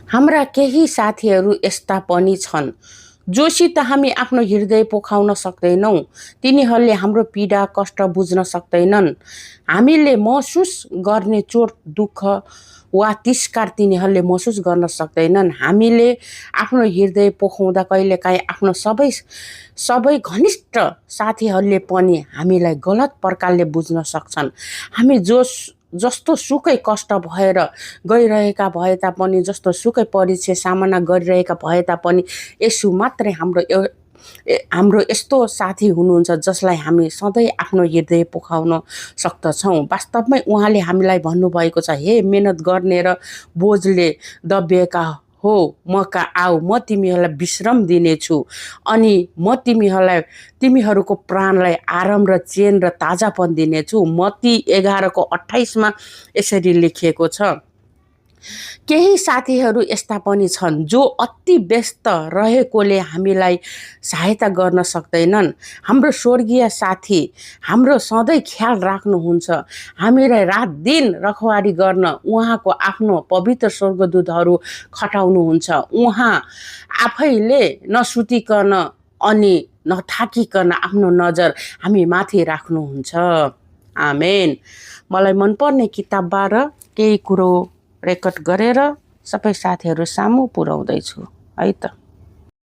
हाम्रा केही साथीहरू यस्ता पनि छन् जोसित हामी आफ्नो हृदय पोखाउन सक्दैनौँ। तिनीहरूले हाम्रो पीडा कष्ट बुझ्न सक्दैनन्। हामीले महसुस गर्ने चोट दुःख वा तिरस्कार तिनीहरूले महसुस गर्न सक्दैनन्। हामीले आफ्नो हृदय पोखाउँदा कहिलेकाहीँ आफ्नो सबै घनिष्ठ साथीहरूले पनि हामीलाई गलत प्रकारले बुझ्न सक्छन्। हामी जस्तो सुकै कष्ट भएर गइरहेका भए तापनि, जस्तो सुकै परीक्षा सामना गरिरहेका भए तापनि, यसो मात्रै हाम्रो यस्तो साथी हुनुहुन्छ जसलाई हामी सधैँ आफ्नो हृदय पोखाउन सक्दछौँ। वास्तवमै उहाँले हामीलाई भन्नुभएको छ, हे मेहनत गर्ने र बोझले दबिएका हो मका आऊ, म तिमीहरूलाई विश्राम दिनेछु अनि म तिमीहरूको प्राणलाई आराम र चेन र ताजापन दिनेछु। मत्ती 11:28 यसरी लेखिएको छ। केही साथीहरू यस्ता पनि छन् जो अति व्यस्त रहेकोले हामीलाई सहायता गर्न सक्दैनन्। हाम्रो स्वर्गीय साथी हाम्रो सधैँ ख्याल राख्नुहुन्छ। हामीलाई रात दिन रखवारी गर्न उहाँको आफ्नो पवित्र स्वर्गदूतहरू खटाउनुहुन्छ। उहाँ आफैले नसुतिकन अनि नथाकिकन आफ्नो नजर हामी माथि राख्नुहुन्छ। आमेन। मलाई मनपर्ने किताबबाट केही कुरो रेकर्ड गरेर सबै साथीहरू सामु पुर्याउँदैछु है त।